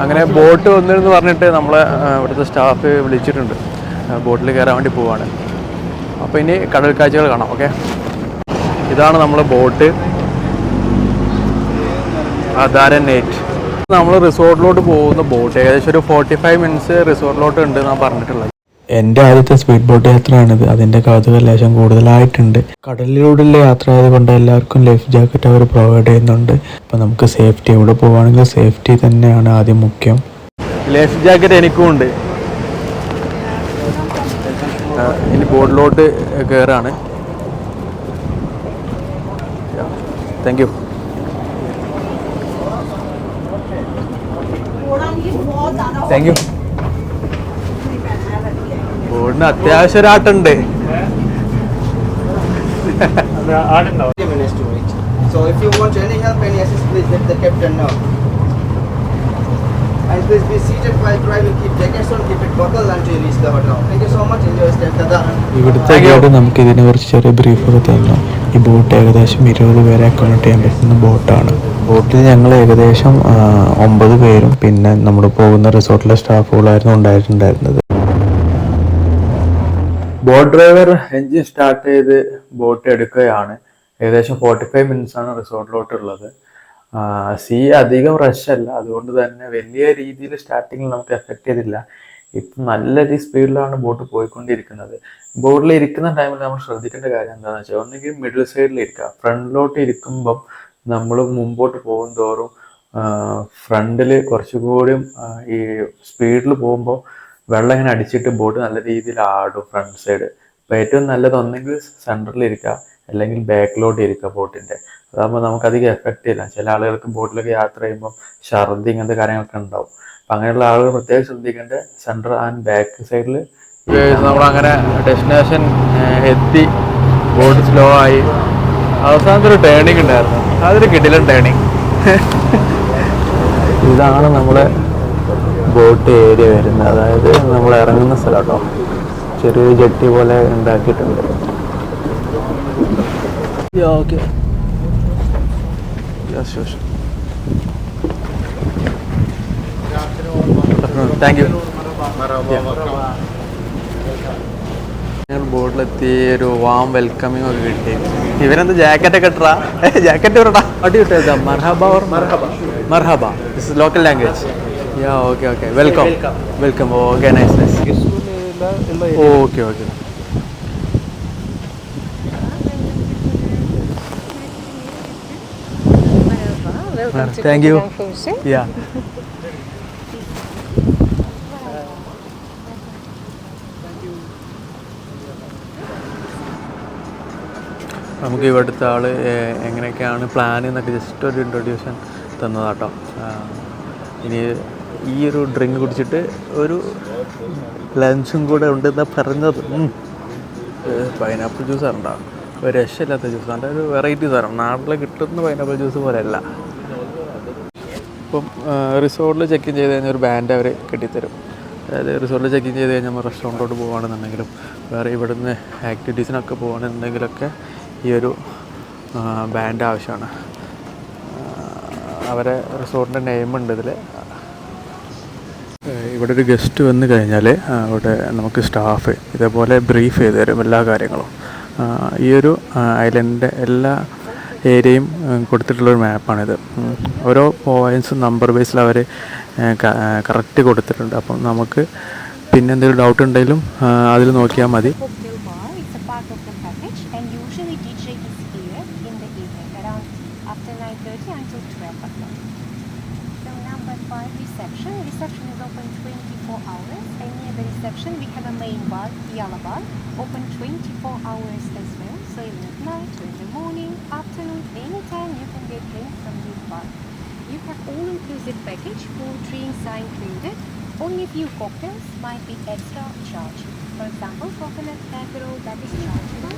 അങ്ങനെ ബോട്ട് വന്നിരുന്ന് പറഞ്ഞിട്ട് നമ്മളെ ഇവിടുത്തെ സ്റ്റാഫ് വിളിച്ചിട്ടുണ്ട്. ബോട്ടിൽ കയറാൻ വേണ്ടി പോവാണ്. അപ്പോൾ ഇനി കടൽ കാഴ്ചകൾ കാണാം. ഓക്കെ, ഇതാണ് നമ്മളെ ബോട്ട് അദാരൻ നൈറ്റ്. നമ്മൾ റിസോർട്ടിലോട്ട് പോകുന്ന ബോട്ട് ഏകദേശം ഒരു 45 മിനിറ്റ്സ് റിസോർട്ടിലോട്ട് ഉണ്ട് എന്നാണ് പറഞ്ഞിട്ടുള്ളത്. എൻ്റെ ആദ്യത്തെ സ്പീഡ് ബോട്ട് യാത്രയാണിത്. അതിൻ്റെ കൗതുകം ലേശം കൂടുതലായിട്ടുണ്ട്. കടലിലൂടെയുള്ള യാത്ര ആയതുകൊണ്ട് എല്ലാവർക്കും ലൈഫ് ജാക്കറ്റ് അവർ പ്രൊവൈഡ് ചെയ്യുന്നുണ്ട്. അപ്പോൾ നമുക്ക് സേഫ്റ്റി, എവിടെ പോവുകയാണെങ്കിൽ സേഫ്റ്റി തന്നെയാണ് ആദ്യം മുഖ്യം. ലൈഫ് ജാക്കറ്റ് എനിക്കും ഉണ്ട്. ഇനി ബോട്ടിലോട്ട് കയറാണ്. Thank you. Thank you. ബോട്ടിന് അത്യാവശ്യം ഒരാട്ടുണ്ട്. So if you want any help, any assistance, please let the captain know. And please be seated while driving. Keep jackets on, keep it buckled until you reach the hotel. Thank you so much. Enjoy your stay at Tadaran. ഇവിടുത്തെ guide നമുക്ക് ഇതിനെ കുറിച്ച് ചെറിയ ബ്രീഫൊക്കെ തന്നു. ഈ boat ഏകദേശം 20 പേരെ accommodate ചെയ്യാൻ പറ്റുന്ന ബോട്ടാണ്. ബോട്ടിൽ ഞങ്ങൾ ഏകദേശം 9 പേരും പിന്നെ നമ്മൾ പോകുന്ന റിസോർട്ടിലെ സ്റ്റാഫുകളായിരുന്നു ഉണ്ടായിട്ടുണ്ടായിരുന്നത്. ബോട്ട് ഡ്രൈവർ എൻജിൻ സ്റ്റാർട്ട് ചെയ്ത് ബോട്ട് എടുക്കുകയാണ്. ഏകദേശം 45 മിനിറ്റ്സ് ആണ് റിസോർട്ടിലോട്ടുള്ളത്. സീ അധികം റഷ് അല്ല, അതുകൊണ്ട് തന്നെ വലിയ രീതിയിൽ സ്റ്റാർട്ടിങ്ങിൽ നമുക്ക് എഫക്റ്റ് ചെയ്തില്ല. ഇപ്പം നല്ല സ്പീഡിലാണ് ബോട്ട് പോയിക്കൊണ്ടിരിക്കുന്നത്. ബോട്ടിൽ ഇരിക്കുന്ന ടൈമിൽ നമ്മൾ ശ്രദ്ധിക്കേണ്ട കാര്യം എന്താണെന്ന് വെച്ചാൽ, ഒന്നുകിൽ മിഡിൽ സൈഡിൽ ഇരിക്കുക. ഫ്രണ്ടിലോട്ട് ഇരിക്കുമ്പം നമ്മൾ മുമ്പോട്ട് പോകും തോറും ഫ്രണ്ടിൽ കുറച്ചുകൂടിയും ഈ സ്പീഡിൽ പോകുമ്പോൾ വെള്ളം ഇങ്ങനെ അടിച്ചിട്ട് ബോട്ട് നല്ല രീതിയിൽ ആടും ഫ്രണ്ട് സൈഡ്. അപ്പോൾ ഏറ്റവും നല്ലത് ഒന്നെങ്കിൽ സെൻറ്ററിൽ ഇരിക്കുക, അല്ലെങ്കിൽ ബാക്കിലോട്ട് ഇരിക്കുക ബോട്ടിൻ്റെ. അതാകുമ്പോൾ നമുക്കധികം എഫക്റ്റ് ചെയ്യില്ല. ചില ആളുകൾക്ക് ബോട്ടിലൊക്കെ യാത്ര ചെയ്യുമ്പോൾ ഛർദി ഇങ്ങനത്തെ കാര്യങ്ങളൊക്കെ ഉണ്ടാവും. അപ്പം അങ്ങനെയുള്ള ആളുകൾ പ്രത്യേകം ശ്രദ്ധിക്കേണ്ട സെൻറ്റർ ആൻഡ് ബാക്ക് സൈഡിൽ. നമ്മളങ്ങനെ ഡെസ്റ്റിനേഷൻ എത്തി. ബോട്ട് സ്ലോ ആയി. അവസാനത്തെ ഒരു ടേണിങ് ഉണ്ടായിരുന്നു, അതൊരു കിടിലൻ ടേണിങ്. ഇതാണ് നമ്മളെ ബോട്ട് ഏരിയ വരുന്നത്. അതായത് നമ്മൾ ഇറങ്ങുന്ന സ്ഥലം കേട്ടോ. ചെറിയൊരു ജെട്ടി പോലെ ഉണ്ടാക്കിയിട്ടുണ്ട്. Okay, thank you. ഞങ്ങൾ ബോട്ടിലെത്തി. ഒരു വാം വെൽക്കമിങ് ഒക്കെ കിട്ടി. ഇവരെന്ത് ജാക്കറ്റൊക്കെ ഇട്ടാ? ജാക്കറ്റ് ഇട്ടാ അടി കിട്ടാ. മർഹബ ഓർ മർഹബ this is local language. Yeah, okay. Welcome. Okay, nice. Okay. Welcome to Thank you. Yeah. നമുക്ക് ഇവിടുത്തെ ആൾ എങ്ങനെയൊക്കെയാണ് പ്ലാൻ എന്നൊക്കെ ജസ്റ്റ് ഒരു ഇൻട്രൊഡ്യൂഷൻ തന്നതാട്ടോ. ഇനി ഈ ഒരു ഡ്രിങ്ക് കുടിച്ചിട്ട് ഒരു ലഞ്ചും കൂടെ ഉണ്ടെന്നാണ് പറഞ്ഞത്. പൈനാപ്പിൾ ജ്യൂസ് ഉണ്ടാവും. ഒരു രക്ഷയില്ലാത്ത ജ്യൂസ്, നല്ല ഒരു വെറൈറ്റി സാധനം. നാട്ടിൽ കിട്ടുന്ന പൈനാപ്പിൾ ജ്യൂസ് പോലെയല്ല. ഇപ്പം റിസോർട്ടിൽ ചെക്ക് ഇൻ ചെയ്ത് കഴിഞ്ഞാൽ ഒരു ബാൻഡ് അവർ കെട്ടിത്തരും. അതായത് റിസോർട്ടിൽ ചെക്ക് ഇൻ ചെയ്ത് കഴിഞ്ഞാൽ നമ്മൾ റെസ്റ്റോറൻറ്റിലോട്ട് പോകുകയാണെന്നുണ്ടെങ്കിലും വേറെ ഇവിടുന്ന് ആക്ടിവിറ്റീസിനൊക്കെ പോകുകയാണെന്നുണ്ടെങ്കിലൊക്കെ ഈ ഒരു ബാൻഡ് ആവശ്യമാണ്. അവരെ റിസോർട്ടിൻ്റെ നെയിമുണ്ട് ഇതിൽ. ഇവിടെ ഒരു ഗസ്റ്റ് വന്നു കഴിഞ്ഞാൽ അവിടെ നമുക്ക് സ്റ്റാഫ് ഇതേപോലെ ബ്രീഫ് ചെയ്ത് തരും എല്ലാ കാര്യങ്ങളും. ഈ ഒരു ഐലൻഡിൻ്റെ എല്ലാ ഏരിയയും കൊടുത്തിട്ടുള്ളൊരു മാപ്പാണിത്. ഓരോ പോയിൻറ്റ്സും നമ്പർ ബേസിൽ അവർ കറക്റ്റ് കൊടുത്തിട്ടുണ്ട്. അപ്പം നമുക്ക് പിന്നെ എന്തെങ്കിലും ഡൗട്ട് ഉണ്ടെങ്കിലും അതിൽ നോക്കിയാൽ മതി. Reception is open 24 hours, and near the reception we have a main bar, Yala Bar, open 24 hours as well. So even at night or in the morning, afternoon, anytime you can get drink from this bar. You have all-inclusive package, food, drinks are included. Only few cocktails might be extra charge. For example, coconut aperol that is chargeable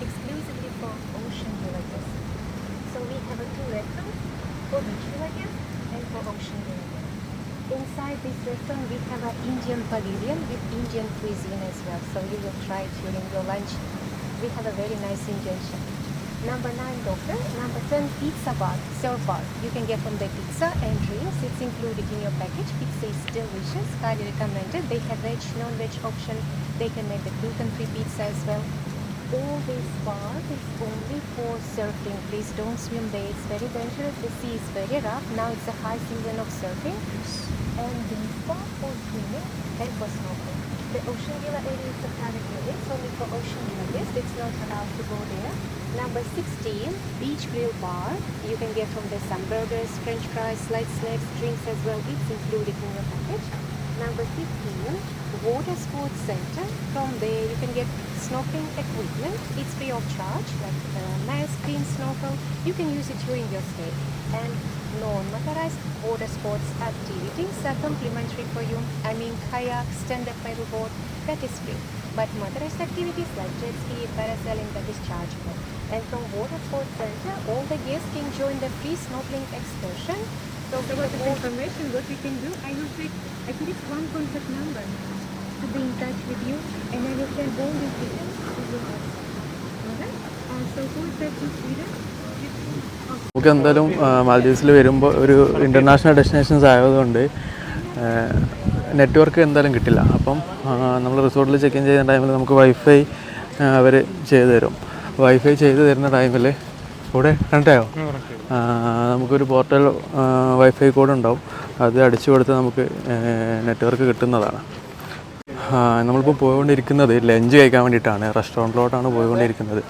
exclusively for ocean villagers. So we have a 2 restaurants for beach villagers and for ocean villagers. Inside this restaurant we have an Indian pavilion with Indian cuisine as well. So you will try it during your lunch. We have a very nice Indian chef. Number 9 locker. Number 10 pizza bar, serve bar. You can get from the pizza and drinks. It's included in your package. Pizza is delicious, highly recommended. They have veg, non-veg option. They can make the gluten-free pizza as well. All this part is only for surfing. Please don't swim there. It's very dangerous. The sea is very rough. Now it's the high season of surfing. And this part for swimming and for snorkeling. The Ocean Villa area is a private area. It's only for Ocean Villa guests. It's not allowed to go there. Number 16, beach grill bar. You can get from there some burgers, french fries, light snacks, drinks as well. It's included in your package. Number 15, water sports center. From there you can get snorkeling equipment. It's free of charge, like mask, fin, snorkel. You can use it during your stay. And non-motorized water sports activities are complimentary for you. I mean kayak, stand-up paddleboard, that is free. But motorized activities like jet ski, parasailing, that is chargeable. And from water sports center, all the guests can join the free snorkeling excursion. So for the information, what we can do, I will take at least one contact number to be in touch with you, and I will send all these details to you also. Alright? So who is that in Sweden? നമുക്ക് എന്തായാലും മാൽദീവ്സിൽ വരുമ്പോൾ ഒരു international destinations ആയതുകൊണ്ട് network എന്തായാലും കിട്ടില്ല. അപ്പം നമ്മൾ റിസോർട്ടിൽ ചെക്ക് ഇൻ ചെയ്യുന്ന ടൈമിൽ നമുക്ക് വൈഫൈ അവർ ചെയ്തു തരും. വൈഫൈ ചെയ്ത് തരുന്ന ടൈമിൽ കൂടെ കണ്ടായോ നമുക്കൊരു പോർട്ടൽ വൈഫൈ കോഡ് ഉണ്ടാവും. അത് അടിച്ചു കൊടുത്ത് നമുക്ക് നെറ്റ്വർക്ക് കിട്ടുന്നതാണ്. നമ്മളിപ്പോൾ പോയിക്കൊണ്ടിരിക്കുന്നത് ലഞ്ച് കഴിക്കാൻ വേണ്ടിയിട്ടാണ്. റെസ്റ്റോറൻറ്റിലോട്ടാണ് പോയിക്കൊണ്ടിരിക്കുന്നത്.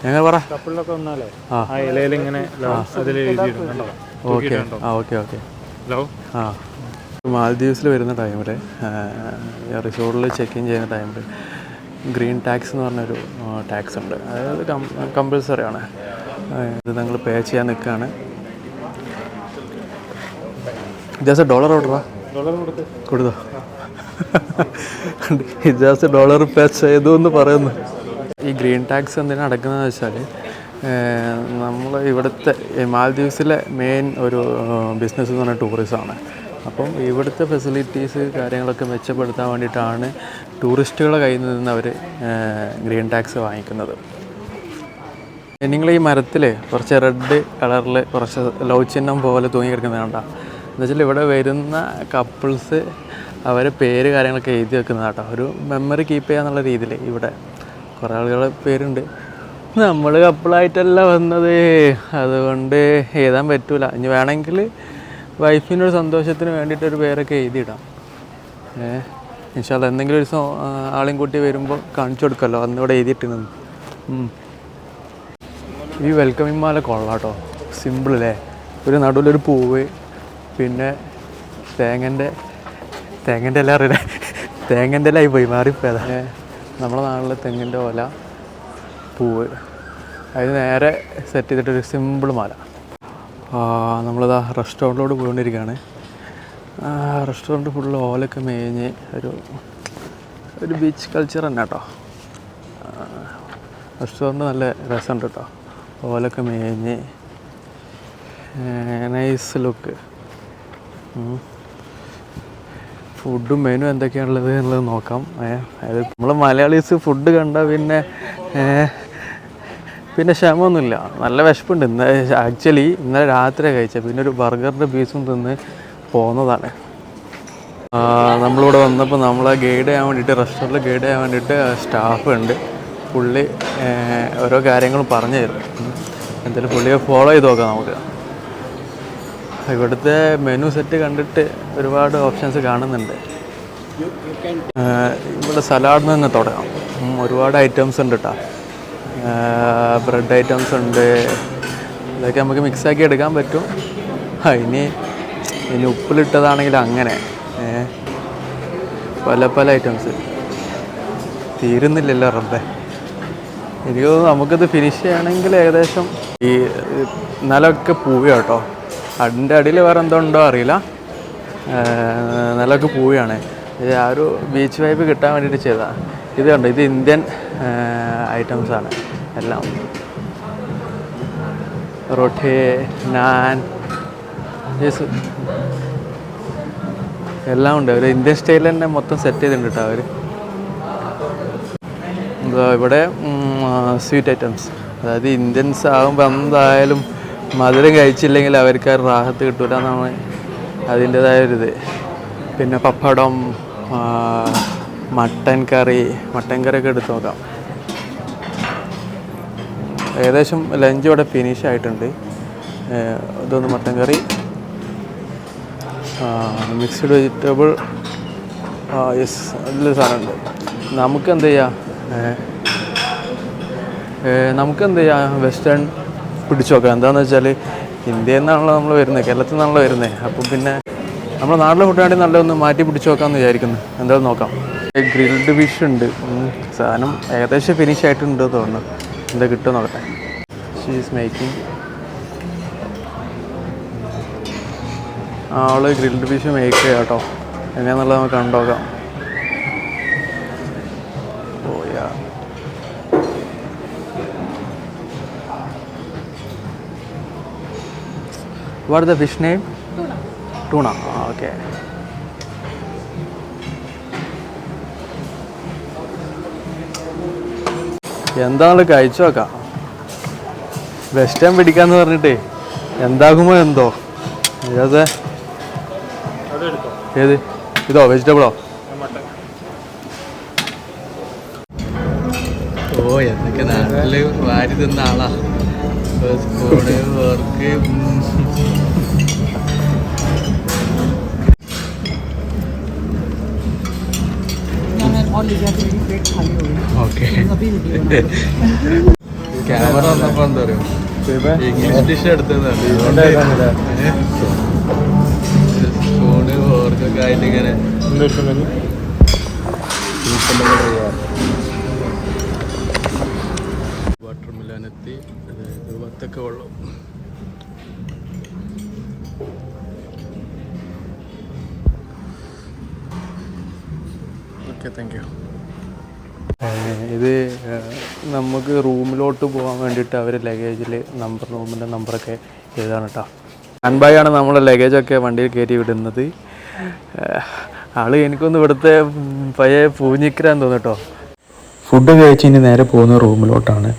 ഞങ്ങൾ പറ കപ്പിളിലൊക്കെ വന്നാലേ ആ ഇലയിൽ ഇങ്ങനെ അതിൽ എഴുതിയിട്ടുണ്ടോ? ഓക്കെ ഓക്കെ ഓക്കെ മാൽദീവ്സിൽ വരുന്ന ടൈമിൽ റിസോർട്ടിൽ ചെക്ക് ഇൻ ചെയ്യുന്ന ടൈമിൽ ഗ്രീൻ ടാക്സ് എന്ന് പറഞ്ഞൊരു ടാക്സ് ഉണ്ട്. അതായത് കമ്പൽസറി ആണ്. ഇത് നിങ്ങൾ പേ ചെയ്യാൻ നിൽക്കുകയാണ്. ഇജാസ് ഡോളർ ഓർഡറാ കൊടുത്തോ? ഇജാസ് ഡോളർ പേ ചെയ്തു എന്ന് പറയുന്നു. ഈ ഗ്രീൻ ടാക്സ് എന്തിനാണ് അടക്കുന്നതെന്ന് വെച്ചാൽ നമ്മൾ ഇവിടുത്തെ മാൽദീവ്സിലെ മെയിൻ ഒരു ബിസിനസ് എന്ന് പറഞ്ഞാൽ ടൂറിസമാണ്. അപ്പം ഇവിടുത്തെ ഫെസിലിറ്റീസ് കാര്യങ്ങളൊക്കെ മെച്ചപ്പെടുത്താൻ വേണ്ടിയിട്ടാണ് ടൂറിസ്റ്റുകളുടെ കയ്യിൽ നിന്ന് അവർ ഗ്രീൻ ടാക്സ് വാങ്ങിക്കുന്നത്. നിങ്ങൾ ഈ മരത്തിൽ കുറച്ച് റെഡ് കളറിൽ കുറച്ച് ലവ് ചിഹ്നം പോലെ തൂങ്ങി കിടക്കുന്നത് കണ്ട എന്ന് വെച്ചാൽ ഇവിടെ വരുന്ന കപ്പിൾസ് അവരെ പേര് കാര്യങ്ങളൊക്കെ എഴുതി വെക്കുന്നത് കേട്ടോ. ഒരു മെമ്മറി കീപ്പ് ചെയ്യാന്നുള്ള രീതിയിൽ ഇവിടെ കുറേ ആളുകളുടെ പേരുണ്ട്. നമ്മൾ കപ്പിളായിട്ടല്ല വന്നത്, അതുകൊണ്ട് എഴുതാൻ പറ്റില്ല. ഇനി വേണമെങ്കിൽ വൈഫിനൊരു സന്തോഷത്തിന് വേണ്ടിയിട്ടൊരു പേരൊക്കെ എഴുതിയിടാം. ഇൻഷാ അല്ലാഹ് എന്തെങ്കിലും ഒരു ദിവസം ആളെയും കൂട്ടി വരുമ്പോൾ കാണിച്ചു കൊടുക്കുമല്ലോ, അന്നിവിടെ എഴുതിയിട്ടിരുന്നു. ഈ വെൽക്കമിങ് മാല കൊള്ളാട്ടോ, സിമ്പിളല്ലേ. ഒരു നടുവിലൊരു പൂവ്, പിന്നെ തേങ്ങൻ്റെ ഇല അറിയില്ല, തേങ്ങൻ്റെ ഇല ആയി പോയി മാറിപ്പോയതാ. നമ്മളെ നാട്ടിലെ തെങ്ങിൻ്റെ ഓല, പൂവ്, അതിന് നേരെ സെറ്റ് ചെയ്തിട്ടൊരു സിമ്പിൾ മാല. നമ്മളിതാ റെസ്റ്റോറൻറ്റിലോട്ട് പോയിക്കൊണ്ടിരിക്കുകയാണ്. റെസ്റ്റോറൻറ്റ് ഫുള്ള് ഓലൊക്കെ മേഞ്ഞ് ഒരു ബീച്ച് കൾച്ചർ തന്നെ കേട്ടോ. റെസ്റ്റോറൻറ്റ് നല്ല രസമുണ്ട് കേട്ടോ. ഓലൊക്കെ മേഞ്ഞ് നൈസ് ലുക്ക്. ഫുഡും മെനു എന്തൊക്കെയാണുള്ളത് എന്നുള്ളത് നോക്കാം. അതായത് നമ്മൾ മലയാളീസ് ഫുഡ് കണ്ടാൽ പിന്നെ ക്ഷമൊന്നുമില്ല, നല്ല വിശപ്പുണ്ട്. ഇന്നലെ രാത്രി കഴിച്ച പിന്നെ ഒരു ബർഗറിൻ്റെ പീസും തിന്ന് പോന്നതാണ്. നമ്മളിവിടെ വന്നപ്പോൾ നമ്മളെ ഗൈഡ് ചെയ്യാൻ വേണ്ടിയിട്ട്, റെസ്റ്റോറൻറ്റിൽ ഗൈഡ് ചെയ്യാൻ വേണ്ടിയിട്ട് സ്റ്റാഫ് ഉണ്ട്. പുള്ളി ഓരോ കാര്യങ്ങളും പറഞ്ഞു തരും. എന്തായാലും പുള്ളിയെ ഫോളോ ചെയ്ത് നോക്കാം നമുക്ക്. ഇവിടുത്തെ മെനു സെറ്റ് കണ്ടിട്ട് ഒരുപാട് ഓപ്ഷൻസ് കാണുന്നുണ്ട്. ഇവിടെ സലാഡിൽ നിന്ന് തുടങ്ങാം. ഒരുപാട് ഐറ്റംസ് ഉണ്ട് കേട്ടോ. ബ്രെഡ് ഐറ്റംസ് ഉണ്ട്, ഇതൊക്കെ നമുക്ക് മിക്സാക്കി എടുക്കാൻ പറ്റും. ഇനി ഉപ്പിലിട്ടതാണെങ്കിൽ അങ്ങനെ പല ഐറ്റംസ് തീരുന്നില്ലല്ലോ റബ്ബേ. എനിക്ക് തോന്നുന്നു നമുക്കിത് ഫിനിഷ് ചെയ്യണമെങ്കിൽ ഏകദേശം ഈ നിലമൊക്കെ പൂവി കേട്ടോ. അതിൻ്റെ അടിയിൽ വേറെ എന്തോ ഉണ്ടോ അറിയില്ല, നിലമൊക്കെ പൂവിയാണ്. ആ ഒരു ബീച്ച് വൈബ് കിട്ടാൻ വേണ്ടിയിട്ട് ചെയ്തതാണ്. ഇത് കണ്ടോ, ഇത് ഇന്ത്യൻ ഐറ്റംസാണ് എല്ലാം. റൊട്ടി, നാൻ, എല്ലാം ഉണ്ട്. അവർ ഇന്ത്യൻ സ്റ്റൈലിൽ തന്നെ മൊത്തം സെറ്റ് ചെയ്തിട്ടുണ്ട് കേട്ടോ അവർ. ഇവിടെ സ്വീറ്റ് ഐറ്റംസ്, അതായത് ഇന്ത്യൻസ് ആകുമ്പോൾ എന്തായാലും മധുരം കഴിച്ചില്ലെങ്കിൽ അവർക്ക് ആ റാഹത്ത് കിട്ടൂല എന്നാണ് അതിൻ്റേതായൊരിത്. പിന്നെ പപ്പടം, മട്ടൻ കറിയൊക്കെ എടുത്ത് നോക്കാം. ഏകദേശം ലഞ്ച് ഇവിടെ ഫിനിഷ് ആയിട്ടുണ്ട്. ഇതൊന്ന് മട്ടൻ കറി, മിക്സ്ഡ് വെജിറ്റബിൾ, യെസ് അതിലൊരു സാധനമുണ്ട്. നമുക്ക് എന്ത് ചെയ്യാം വെസ്റ്റേൺ പിടിച്ചു നോക്കാം. എന്താണെന്ന് വെച്ചാൽ ഇന്ത്യയിൽ നിന്നാണല്ലോ നമ്മൾ വരുന്നത്, കേരളത്തിൽ നിന്നാണല്ലോ വരുന്നത്. അപ്പം പിന്നെ നമ്മുടെ നാട്ടിലെ ഫുഡാണെങ്കിൽ നല്ലതൊന്ന് മാറ്റി പിടിച്ചു നോക്കാമെന്ന് വിചാരിക്കുന്നു. എന്തായാലും നോക്കാം. ഗ്രിൽഡ് ഫിഷ് ഉണ്ട്. സാധനം ഏകദേശം ഫിനിഷ് ആയിട്ടുണ്ട് തോന്നുന്നു. എന്താ കിട്ടുമോ നോക്കട്ടെ. She's making. അവള് ഗ്രിൽഡ് ഫിഷ് മേക്ക് ചെയ്യാം കേട്ടോ. എങ്ങനെയാണെന്നുള്ളത് നമുക്ക് കണ്ടുനോക്കാം. ഓയാ, what is the fish name? Tuna. Okay. എന്താണ് കഴിച്ചു നോക്കാം. വെസ്റ്റേൺ പിടിക്കാന്ന് പറഞ്ഞിട്ടേ എന്താകുമോ എന്തോ. ഏത് ഇതോ വെജിറ്റബിളോ? ഓ, എന്തൊക്കെ നാട്ടില് വാരി തിന്ന ആളാ. Work okay. ക്യാമറ വന്നപ്പോ എന്താ പറയുക, ഇംഗ്ലീഷ് ഡിഷ് എടുത്തതാണ്. സ്പൂണ് ഓർക്കൊക്കെ ആയിട്ട് ഇങ്ങനെ വാട്ടർ മിലാനെത്തി വത്തൊക്കെ വെള്ളം. Okay, thank you. ഇത് നമുക്ക് റൂമിലോട്ട് പോകാൻ വേണ്ടിയിട്ട് അവർ ലഗേജിൽ റൂമിൻ്റെ നമ്പറൊക്കെ എഴുതാണ് കേട്ടോ. അൻപായാണ് നമ്മളെ ലഗേജൊക്കെ വണ്ടിയിൽ കയറ്റി വിടുന്നത്. ആള് എനിക്കൊന്ന് ഇവിടുത്തെ പഴയ പൂഞ്ഞിക്കരാന്ന് തോന്നുന്നു കേട്ടോ. ഫുഡ് കഴിച്ച് ഇനി നേരെ പോകുന്ന റൂമിലോട്ടാണ്.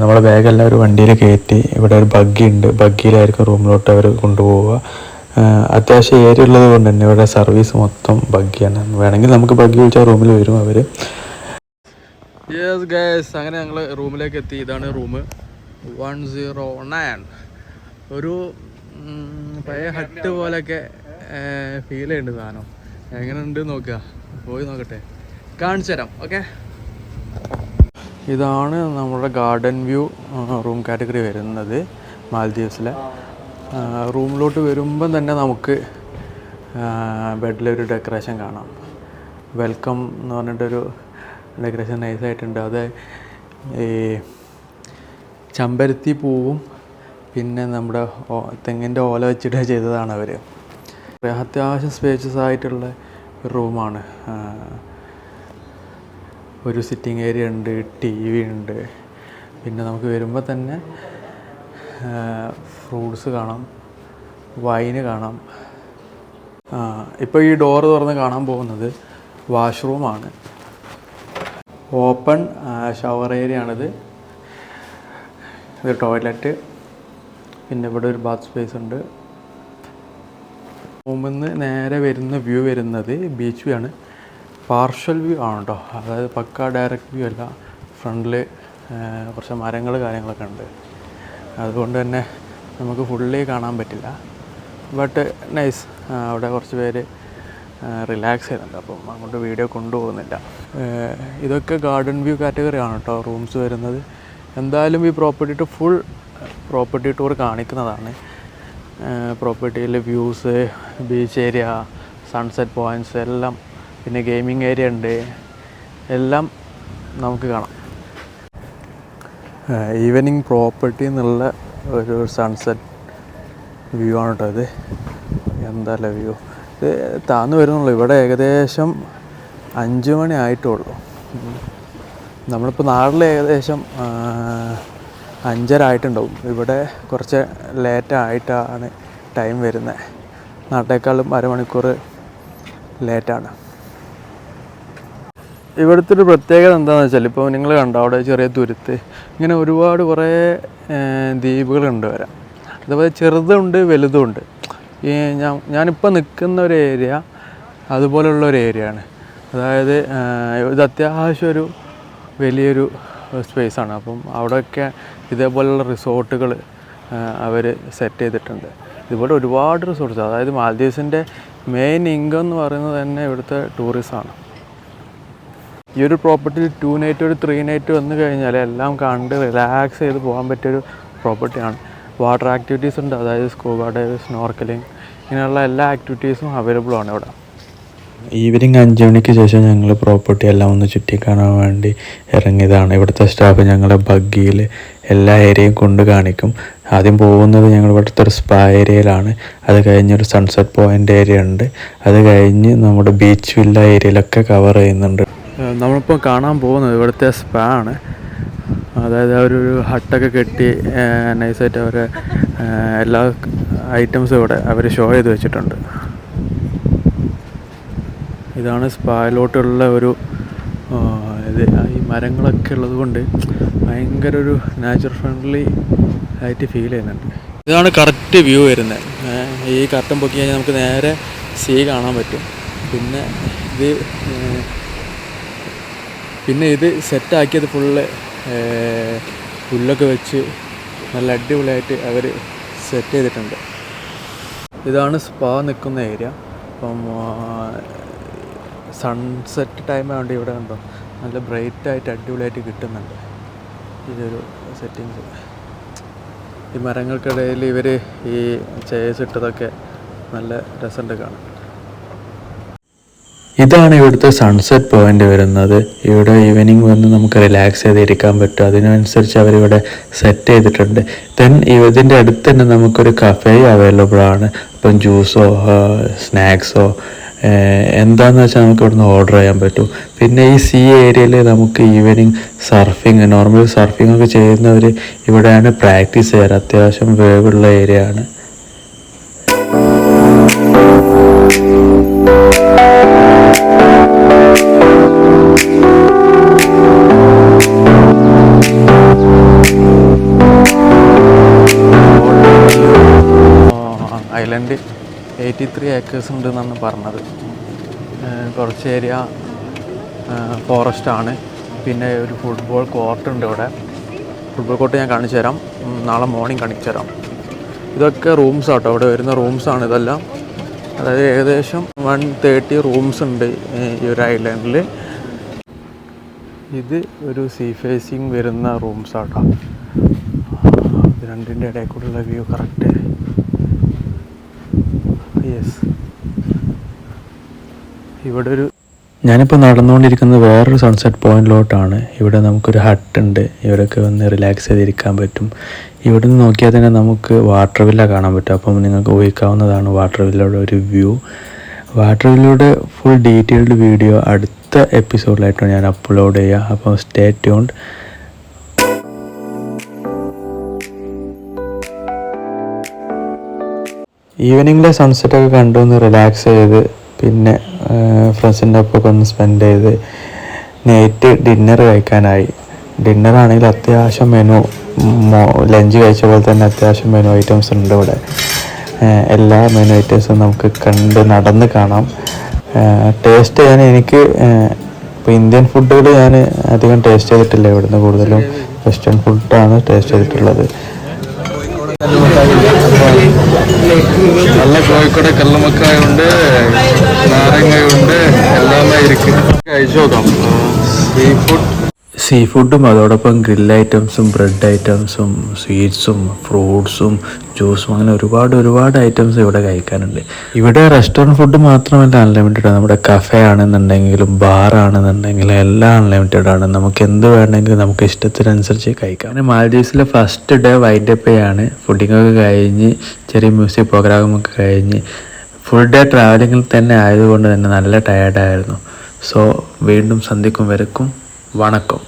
നമ്മളെ ബാഗെല്ലാം ഒരു വണ്ടിയിൽ കയറ്റി ഇവിടെ ഒരു ബഗ്ഗി ഉണ്ട്. ബഗ്ഗിയിലായിരിക്കും റൂമിലോട്ട് അവർ കൊണ്ടുപോവുക. അത്യാവശ്യം ഏരിയ ഉള്ളത് കൊണ്ട് തന്നെ ഇവിടെ സർവീസ് മൊത്തം ബഗ്ഗിയാണ്. വേണമെങ്കിൽ നമുക്ക് ബഗ്ഗി വിളിച്ചാൽ റൂമിൽ വരും അവർ. യെസ് ഗൈസ്, അങ്ങനെ ഞങ്ങൾ റൂമിലേക്ക് എത്തി. ഇതാണ് റൂം 109. ഒരു പഴയ ഹട്ട് പോലെയൊക്കെ ഫീൽ ചെയ്യുന്നുണ്ട് സാധനം. എങ്ങനെ ഉണ്ട് നോക്കുക, പോയി നോക്കട്ടെ, കാണിച്ചു തരാം. ഓക്കെ, ഇതാണ് നമ്മുടെ ഗാർഡൻ വ്യൂ റൂം കാറ്റഗറി വരുന്നത് മാൽദീവ്സിലെ. റൂമിലോട്ട് വരുമ്പം തന്നെ നമുക്ക് ബെഡിലൊരു ഡെക്കറേഷൻ കാണാം. വെൽക്കം എന്ന് പറഞ്ഞിട്ടൊരു ഡെക്കറേഷൻ നൈസായിട്ടുണ്ട്. അത് ഈ ചെമ്പരത്തി പൂവും പിന്നെ നമ്മുടെ തെങ്ങിൻ്റെ ഓല വെച്ചിട്ട് ചെയ്തതാണ് അവർ. അത്യാവശ്യം സ്പേഷ്യസ് ആയിട്ടുള്ള ഒരു റൂമാണ്. ഒരു സിറ്റിംഗ് ഏരിയ ഉണ്ട്, TV ഉണ്ട്. പിന്നെ നമുക്ക് വരുമ്പോൾ തന്നെ ഫ്രൂട്ട്സ് കാണാം, വൈന് കാണാം. ഇപ്പോൾ ഈ ഡോറ് തുറന്ന് കാണാൻ പോകുന്നത് വാഷ്റൂമാണ്. ഓപ്പൺ ഷവർ ഏരിയ ആണിത്. ഇത് ടോയ്ലറ്റ്, പിന്നെ ഇവിടെ ഒരു ബാത്ത് സ്പേസ് ഉണ്ട്. റൂമിൽ നിന്ന് നേരെ വരുന്ന വ്യൂ വരുന്നത് ബീച്ച് വ്യൂ ആണ്. പാർഷ്യൽ വ്യൂ ആണ് കേട്ടോ, അതായത് പക്ക ഡയറക്റ്റ് വ്യൂ അല്ല. ഫ്രണ്ടിൽ കുറച്ച് മരങ്ങൾ കാര്യങ്ങളൊക്കെ ഉണ്ട്, അതുകൊണ്ട് തന്നെ നമുക്ക് ഫുള്ളി കാണാൻ പറ്റില്ല. But nice. അവിടെ കുറച്ച് പേര് റിലാക്സ് ചെയ്യുന്നുണ്ട്, അപ്പം അങ്ങോട്ട് വീഡിയോ കൊണ്ടുപോകുന്നില്ല. ഇതൊക്കെ ഗാർഡൻ വ്യൂ കാറ്റഗറി ആണ് കേട്ടോ റൂംസ് വരുന്നത്. എന്തായാലും ഈ ഫുൾ പ്രോപ്പർട്ടി ടൂർ കാണിക്കുന്നതാണ്. പ്രോപ്പർട്ടിയിലെ views, beach area, sunset points എല്ലാം, പിന്നെ ഗെയിമിംഗ് ഏരിയ ഉണ്ട്, എല്ലാം നമുക്ക് കാണാം. ഈവനിങ് പ്രോപ്പർട്ടി എന്നുള്ള ഒരു സൺസെറ്റ് വ്യൂ ആണ് കേട്ടോ ഇത്. എന്തായാലും വ്യൂ ഇത് താന്ന് വരുന്നുള്ളൂ. ഇവിടെ ഏകദേശം 5 മണി ആയിട്ടുള്ളൂ. നമ്മളിപ്പോൾ നാട്ടിൽ ഏകദേശം 5:30 ആയിട്ടുണ്ടാവും. ഇവിടെ കുറച്ച് ലേറ്റായിട്ടാണ് ടൈം വരുന്നത്. നാട്ടേക്കാളും 1/2 മണിക്കൂർ ലേറ്റാണ്. ഇവിടുത്തെ ഒരു പ്രത്യേകത എന്താണെന്ന് വെച്ചാൽ ഇപ്പോൾ നിങ്ങൾ കണ്ടോ അവിടെ ചെറിയ തുരുത്ത് ഇങ്ങനെ ഒരുപാട് കുറേ ദ്വീപുകളുണ്ട് വരാം. അതുപോലെ ചെറുതുണ്ട് വലുതുമുണ്ട്. ഈ ഞാനിപ്പോൾ നിൽക്കുന്ന ഒരു ഏരിയ അതുപോലുള്ള ഒരു ഏരിയയാണ്. അതായത് ഇത് അത്യാവശ്യം ഒരു വലിയൊരു സ്പേസാണ്. അപ്പം അവിടെയൊക്കെ ഇതേപോലെയുള്ള റിസോർട്ടുകൾ അവർ സെറ്റ് ചെയ്തിട്ടുണ്ട്. ഇതുപോലെ ഒരുപാട് റിസോർട്ട്സ്, അതായത് മാൽദീവ്സിൻ്റെ മെയിൻ ഇൻകം എന്ന് പറയുന്നത് തന്നെ ഇവിടുത്തെ ടൂറിസമാണ്. ഈ ഒരു പ്രോപ്പർട്ടിയിൽ 2 നൈറ്റ് ഒരു 3 നൈറ്റ് വന്നു കഴിഞ്ഞാൽ എല്ലാം കണ്ട് റിലാക്സ് ചെയ്ത് പോകാൻ പറ്റിയൊരു പ്രോപ്പർട്ടിയാണ്. വാട്ടർ ആക്ടിവിറ്റീസ് ഉണ്ട്, അതായത് സ്കൂബ ഡൈവ്, സ്നോർക്കലിംഗ്, ഇങ്ങനെയുള്ള എല്ലാ ആക്ടിവിറ്റീസും അവൈലബിൾ ആണ് ഇവിടെ. ഈവനിങ് 5 മണിക്ക് ശേഷം ഞങ്ങൾ പ്രോപ്പർട്ടി എല്ലാം ഒന്ന് ചുറ്റി കാണാൻ വേണ്ടി ഇറങ്ങിയതാണ്. ഇവിടുത്തെ സ്റ്റാഫ് ഞങ്ങളെ ബഗ്ഗിയിൽ എല്ലാ ഏരിയയും കൊണ്ട് കാണിക്കും. ആദ്യം പോകുന്നത് ഞങ്ങൾ ഇവിടുത്തെ ഒരു സ്പാ ഏരിയയിലാണ്. അത് കഴിഞ്ഞൊരു സൺസെറ്റ് പോയിൻ്റ് ഏരിയ ഉണ്ട്. അത് കഴിഞ്ഞ് നമ്മുടെ ബീച്ച് വില്ല ഏരിയയിലൊക്കെ കവർ ചെയ്യുന്നുണ്ട്. നമ്മളിപ്പോൾ കാണാൻ പോകുന്നത് ഇവിടുത്തെ സ്പാ ആണ്. അതായത് അവരൊരു ഹട്ടൊക്കെ കെട്ടി നൈസായിട്ട് അവരെ എല്ലാ ഐറ്റംസും ഇവിടെ അവർ ഷോ ചെയ്ത് വെച്ചിട്ടുണ്ട്. ഇതാണ് സ്പായിലോട്ടുള്ള ഒരു ഇത്. ഈ മരങ്ങളൊക്കെ ഉള്ളത് കൊണ്ട് ഭയങ്കര ഒരു നാച്ചുറൽ ഫ്രണ്ട്ലി ആയിട്ട് ഫീൽ ചെയ്യുന്നുണ്ട്. ഇതാണ് കറക്റ്റ് വ്യൂ വരുന്നത്. ഈ കർട്ടൻ പൊക്കി കഴിഞ്ഞാൽ നമുക്ക് നേരെ സീ കാണാൻ പറ്റും. പിന്നെ ഇത് സെറ്റാക്കിയത് ഫുള്ള് പുല്ലൊക്കെ വെച്ച് നല്ല അടിപൊളിയായിട്ട് അവർ സെറ്റ് ചെയ്തിട്ടുണ്ട്. ഇതാണ് സ്പാ നിൽക്കുന്ന ഏരിയ. അപ്പം സൺസെറ്റ് ടൈം ആയതുകൊണ്ട് ഇവിടെ കണ്ടോ നല്ല ബ്രൈറ്റായിട്ട് അടിപൊളിയായിട്ട് കിട്ടുന്നുണ്ട് ഇതൊരു സെറ്റിങ്സ്. ഈ മരങ്ങൾക്കിടയിൽ ഇവർ ഈ ചെയർസ് ഇട്ടതൊക്കെ നല്ല രസമുണ്ട് കാണാൻ. ഇതാണ് ഇവിടുത്തെ സൺസെറ്റ് പോയിന്റ് വരുന്നത്. ഇവിടെ ഈവനിങ് വന്ന് നമുക്ക് റിലാക്സ് ചെയ്തിരിക്കാൻ പറ്റും. അതിനനുസരിച്ച് അവരിവിടെ സെറ്റ് ചെയ്തിട്ടുണ്ട്. ദെൻ ഇതിൻ്റെ അടുത്ത് തന്നെ നമുക്കൊരു കഫേ അവൈലബിൾ ആണ്. ഇപ്പം ജ്യൂസോ സ്നാക്സോ എന്താണെന്ന് വെച്ചാൽ നമുക്ക് ഇവിടുന്ന് ഓർഡർ ചെയ്യാൻ പറ്റും. പിന്നെ ഈ സീ ഏരിയയിൽ നമുക്ക് ഈവനിങ് സർഫിങ്, നോർമൽ സർഫിംഗ് ഒക്കെ ചെയ്യുന്നവർ ഇവിടെയാണ് പ്രാക്ടീസ് ചെയ്യാറ്. അത്യാവശ്യം വേവുള്ള ഏരിയ ആണ്. ഐലൻഡ് 83 ഏക്കേഴ്സ് ഉണ്ടെന്നാണ് പറഞ്ഞത്. കുറച്ച് ഏരിയ ഫോറസ്റ്റാണ്. പിന്നെ ഒരു ഫുട്ബോൾ കോർട്ടുണ്ട് ഇവിടെ. ഫുട്ബോൾ കോർട്ട് ഞാൻ കാണിച്ചു തരാം, നാളെ മോർണിംഗ് കാണിച്ചു തരാം. ഇതൊക്കെ റൂംസ് ആട്ടോ, ഇവിടെ വരുന്ന റൂംസാണ് ഇതെല്ലാം. അതായത് ഏകദേശം 130 റൂംസ് ഉണ്ട് ഈ ഒരു ഐലൻഡിൽ. ഇത് ഒരു സീ ഫേസിങ് വരുന്ന റൂംസ് ആട്ടോ. ഇത് രണ്ടിൻ്റെ ഇടയിൽ കൂടെയുള്ള വ്യൂ കറക്റ്റ്. യെസ്, ഇവിടെ ഒരു ഞാനിപ്പോൾ നടന്നുകൊണ്ടിരിക്കുന്നത് വേറൊരു സൺസെറ്റ് പോയിന്റിലോട്ടാണ്. ഇവിടെ നമുക്കൊരു ഹട്ടുണ്ട്. ഇവിടെയൊക്കെ വന്ന് റിലാക്സ് ചെയ്തിരിക്കാൻ പറ്റും. ഇവിടെ നിന്ന് നോക്കിയാൽ തന്നെ നമുക്ക് വാട്ടർ വില്ല കാണാൻ പറ്റും. അപ്പം നിങ്ങൾക്ക് ഊഹിക്കാവുന്നതാണ് വാട്ടർ വില്ലയുടെ ഒരു വ്യൂ. വാട്ടർ വില്ലയുടെ ഫുൾ ഡീറ്റെയിൽഡ് വീഡിയോ അടുത്ത എപ്പിസോഡിലായിട്ടാണ് ഞാൻ അപ്ലോഡ് ചെയ്യുക. അപ്പോൾ സ്റ്റേ ട്യൂൺഡ്. ഈവനിങ്ങിലെ സൺസെറ്റൊക്കെ കണ്ടു ഒന്ന് റിലാക്സ് ചെയ്ത് പിന്നെ ഫ്രണ്ട്സിൻ്റെ ഒപ്പൊക്കെ ഒന്ന് സ്പെൻഡ് ചെയ്ത് നൈറ്റ് ഡിന്നർ കഴിക്കാനായി. ഡിന്നറാണെങ്കിൽ അത്യാവശ്യം മെനു, ലഞ്ച് കഴിച്ച പോലെ തന്നെ അത്യാവശ്യം മെനു ഐറ്റംസ് ഉണ്ട് ഇവിടെ. എല്ലാ മെനു ഐറ്റംസും നമുക്ക് കണ്ട് നടന്ന് കാണാം. ടേസ്റ്റ് ചെയ്യാൻ എനിക്ക് ഇപ്പോൾ ഇന്ത്യൻ ഫുഡുകൾ ഞാൻ അധികം ടേസ്റ്റ് ചെയ്തിട്ടില്ല. ഇവിടുന്ന് കൂടുതലും വെസ്റ്റേൺ ഫുഡാണ് ടേസ്റ്റ് ചെയ്തിട്ടുള്ളത്. നല്ല കോഴിക്കോട് കല്ലുമക്കായുണ്ട്, നാരങ്ങയുണ്ട്, എല്ലാമേ ഇരിക്കും. കഴിച്ചു നോക്കാം. സീ ഫുഡും അതോടൊപ്പം ഗ്രിൽ ഐറ്റംസും ബ്രെഡ് ഐറ്റംസും സ്വീറ്റ്സും ഫ്രൂട്ട്സും ജ്യൂസും അങ്ങനെ ഒരുപാട് ഐറ്റംസ് ഇവിടെ കഴിക്കാനുണ്ട്. ഇവിടെ റെസ്റ്റോറൻറ്റ് ഫുഡ് മാത്രമല്ല അൺലിമിറ്റഡ്. നമ്മുടെ കഫേ ആണെന്നുണ്ടെങ്കിലും ബാറാണെന്നുണ്ടെങ്കിലും എല്ലാം അൺലിമിറ്റഡ് ആണ്. നമുക്ക് എന്ത് വേണമെങ്കിലും നമുക്ക് ഇഷ്ടത്തിനനുസരിച്ച് കഴിക്കാം. അങ്ങനെ മാൽഡീവ്സിലെ ഫസ്റ്റ് ഡേ വൈൻഡപ്പ് ചെയ്യാണ്. ഫുഡിങ്ങൊക്കെ കഴിഞ്ഞ് ചെറിയ മ്യൂസിക് പ്രോഗ്രാമൊക്കെ കഴിഞ്ഞ് ഫുൾ ഡേ ട്രാവലിങ്ങിൽ തന്നെ ആയതുകൊണ്ട് തന്നെ നല്ല ടയേർഡായിരുന്നു. സോ വീണ്ടും സന്ധിക്കും വരക്കും വണക്കം.